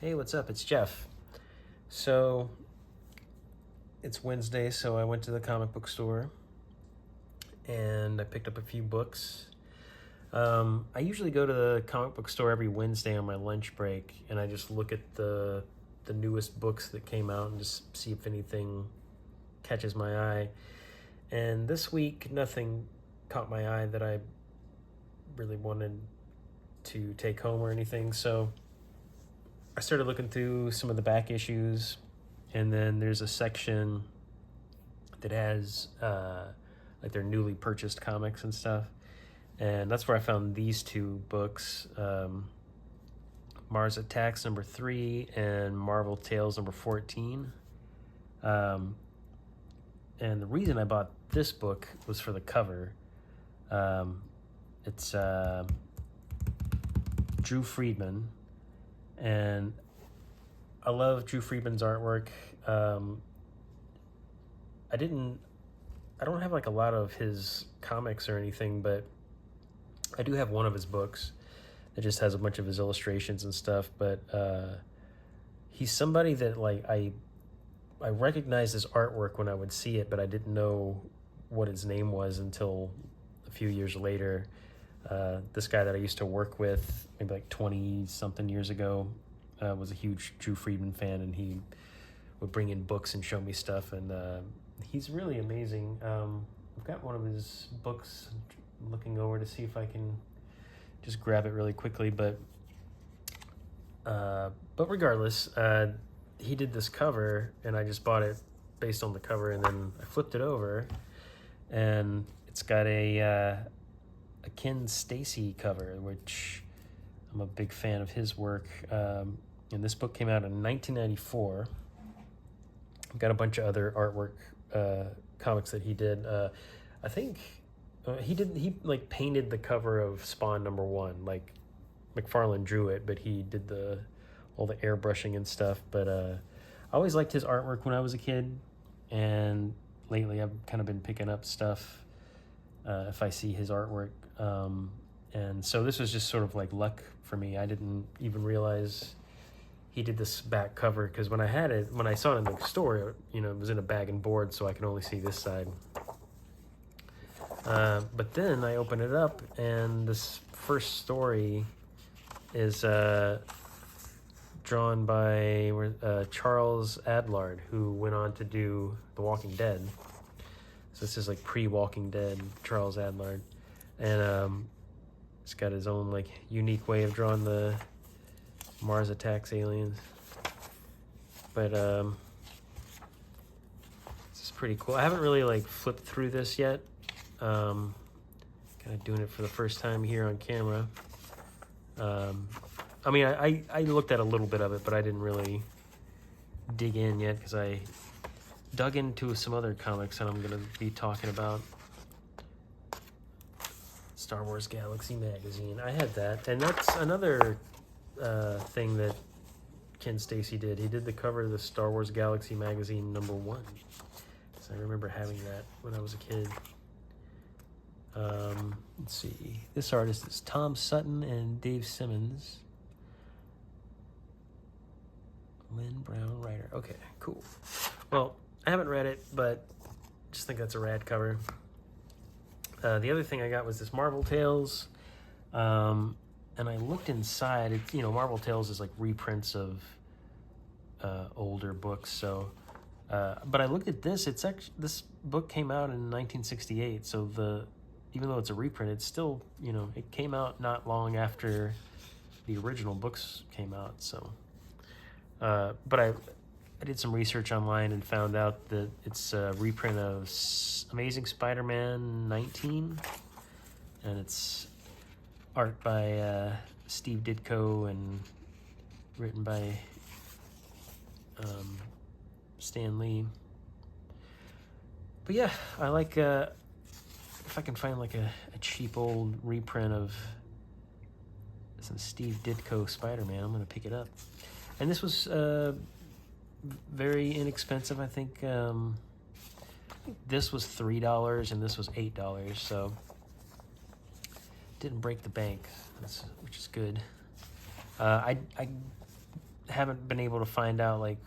Hey, what's up? It's Jeff. So, it's Wednesday, so I went to the comic book store and I picked up a few books. I usually go to the comic book store every Wednesday on my lunch break, and I just look at the newest books that came out and just see if anything catches my eye. And this week, nothing caught my eye that I really wanted to take home or anything. So I started looking through some of the back issues, and then there's a section that has like their newly purchased comics and stuff. And that's where I found these two books, Mars Attacks #3 and Marvel Tales #14. Um, and the reason I bought this book was for the cover. It's Drew Friedman, and I love Drew Friedman's artwork. I don't have like a lot of his comics or anything, but I do have one of his books that just has a bunch of his illustrations and stuff. But he's somebody that like I recognized his artwork when I would see it, but I didn't know what his name was until a few years later. This guy that I used to work with maybe like 20 something years ago was a huge Drew Friedman fan, and he would bring in books and show me stuff, and he's really amazing. I've got one of his books, looking over to see if I can just grab it really quickly, but regardless, he did this cover, and I just bought it based on the cover, and then I flipped it over, and it's got a Ken Stacy cover, which I'm a big fan of his work. And this book came out in 1994. I've got a bunch of other artwork comics that he did. I think he like painted the cover of Spawn #1. Like McFarlane drew it, but he did all the airbrushing and stuff. But I always liked his artwork when I was a kid, and lately I've kind of been picking up stuff if I see his artwork. And so this was just sort of like luck for me. I didn't even realize he did this back cover, because when I saw it in the store, it was in a bag and board, so I can only see this side. But then I open it up, and this first story is drawn by Charles Adlard, who went on to do The Walking Dead. So this is like pre-Walking Dead Charles Adlard, and he's got his own like unique way of drawing the Mars Attacks aliens. But this is pretty cool. I haven't really like flipped through this yet. Kind of doing it for the first time here on camera. I mean, I looked at a little bit of it, but I didn't really dig in yet, because I dug into some other comics that I'm going to be talking about. Star Wars Galaxy Magazine. I had that. And that's another thing that Ken Stacy did. He did the cover of the Star Wars Galaxy Magazine #1. So I remember having that when I was a kid. Let's see. This artist is Tom Sutton and Dave Simmons. Lynn Brown writer. Okay, cool. Well, I haven't read it, but just think that's a rad cover. The other thing I got was this Marvel Tales. And I looked inside. Marvel Tales is like reprints of older books. So, but I looked at this. This book came out in 1968. So even though it's a reprint, it's still it came out not long after the original books came out. So, but I did some research online and found out that it's a reprint of Amazing Spider-Man 19, and it's art by Steve Ditko and written by Stan Lee. But yeah, I like if I can find like a cheap old reprint of some Steve Ditko Spider-Man, I'm gonna pick it up. And this was very inexpensive. I think this was $3 and this was $8, so didn't break the bank, which is good. I haven't been able to find out like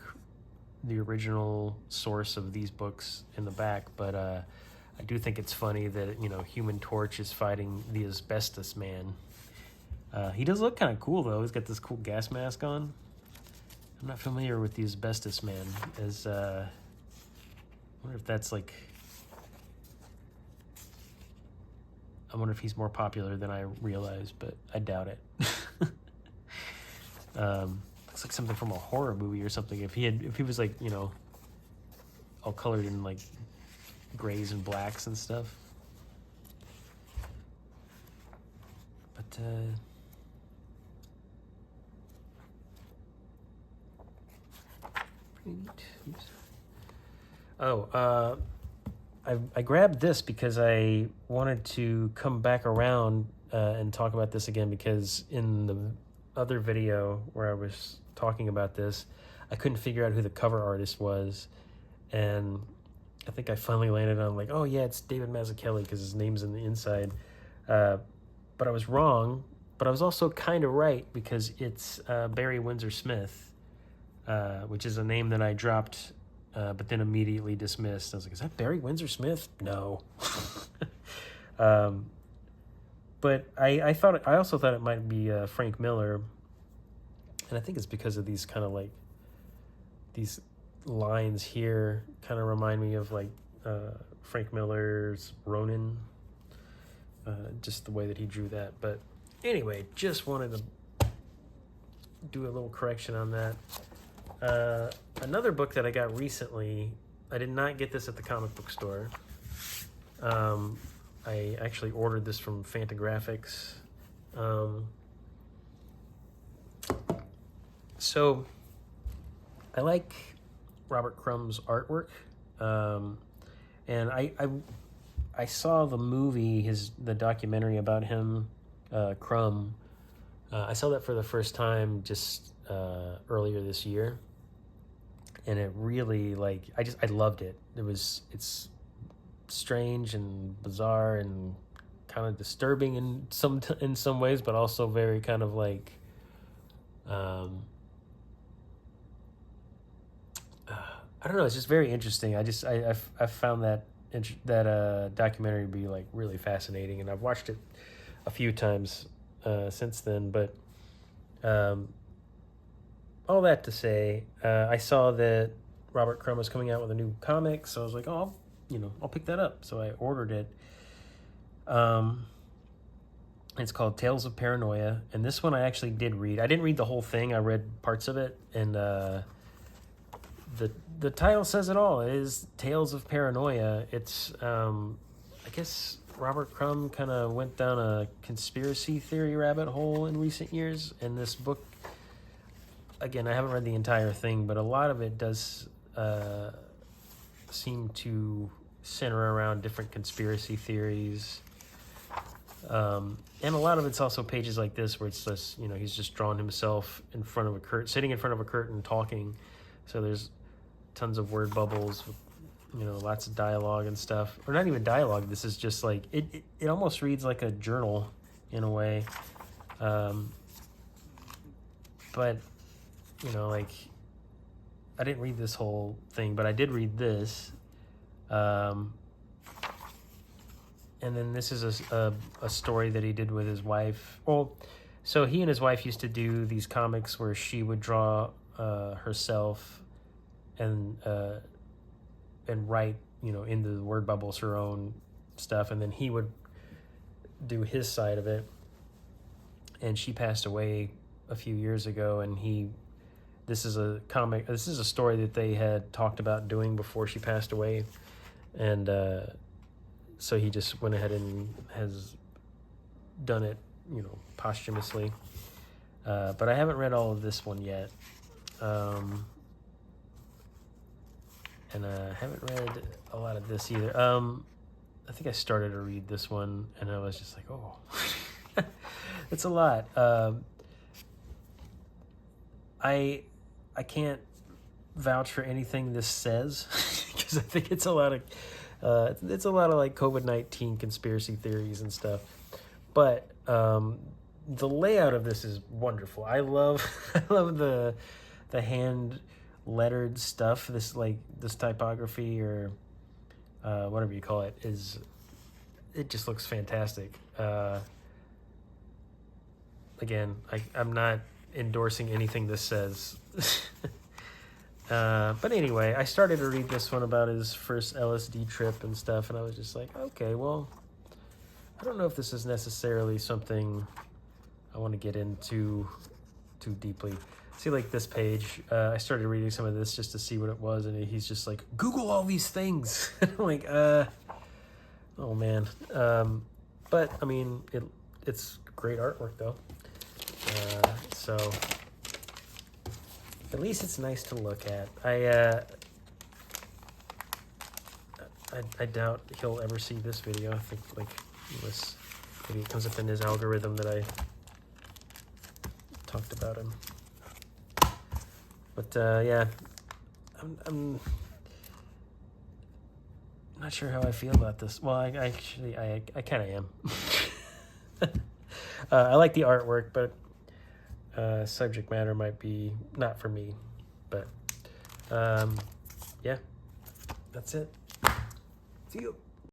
the original source of these books in the back, but I do think it's funny that, you know, Human Torch is fighting the Asbestos Man. He does look kind of cool, though. He's got this cool gas mask on. I'm not familiar with the Asbestos Man. I wonder if that's like... I wonder if he's more popular than I realized, but I doubt it. Looks like something from a horror movie or something. If he was like, you know, all colored in like grays and blacks and stuff. But pretty neat. Oops. Oh, I grabbed this because I wanted to come back around and talk about this again, because in the other video where I was talking about this, I couldn't figure out who the cover artist was, and I think I finally landed on like, oh yeah, it's David Mazzucchelli because his name's in the inside. But I was wrong, but I was also kind of right, because it's Barry Windsor Smith, which is a name that I dropped but then immediately dismissed. I was like, is that Barry Windsor Smith? No. But I also thought it might be Frank Miller, and I think it's because of these kind of like these lines here kind of remind me of like Frank Miller's Ronin, just the way that he drew that. But anyway, just wanted to do a little correction on that. Another book that I got recently, I did not get this at the comic book store. I actually ordered this from Fantagraphics. So I like Robert Crumb's artwork, and I saw the movie, the documentary about him, Crumb. I saw that for the first time just earlier this year, and it really I loved it. It's strange and bizarre and kind of disturbing in some ways, but also very kind of like I don't know. It's just very interesting. I found that documentary to be like really fascinating, and I've watched it a few times since then. But all that to say, I saw that Robert Crumb was coming out with a new comic, so I was like, oh, I'll pick that up. So I ordered it. It's called Tales of Paranoia, and this one I actually did read. I didn't read the whole thing. I read parts of it, and the title says it all. It is Tales of Paranoia. It's I guess Robert Crumb kind of went down a conspiracy theory rabbit hole in recent years, and this book, again, I haven't read the entire thing, but a lot of it does seem to center around different conspiracy theories. And a lot of it's also pages like this where it's just, he's just drawn himself in front of a curtain, sitting in front of a curtain talking. So there's tons of word bubbles, lots of dialogue and stuff. Or not even dialogue. This is just like, it almost reads like a journal in a way. But, I didn't read this whole thing, but I did read this. And then this is a story that he did with his wife. Well, so he and his wife used to do these comics where she would draw herself and write, into the word bubbles her own stuff, and then he would do his side of it. And she passed away a few years ago, and this is a story that they had talked about doing before she passed away, and so he just went ahead and has done it, posthumously. But I haven't read all of this one yet. And I haven't read a lot of this either. I think I started to read this one, and I was just like, oh, it's a lot. I can't vouch for anything this says, because I think it's a lot of like COVID-19 conspiracy theories and stuff. But the layout of this is wonderful. I love the the hand lettered stuff, this typography or whatever you call it, it just looks fantastic. Again, I'm not endorsing anything this says. But anyway, I started to read this one about his first LSD trip and stuff, and I was just like, okay, well, I don't know if this is necessarily something I want to get into too deeply. See, like this page, I started reading some of this just to see what it was, and he's just like, Google all these things. I'm like, oh man. But I mean, it's great artwork though. So at least it's nice to look at. I doubt he'll ever see this video. I think like maybe it comes up in his algorithm that I talked about him. But yeah, I'm not sure how I feel about this. Well, I kind of am. I like the artwork, but subject matter might be not for me. But yeah, that's it. See you.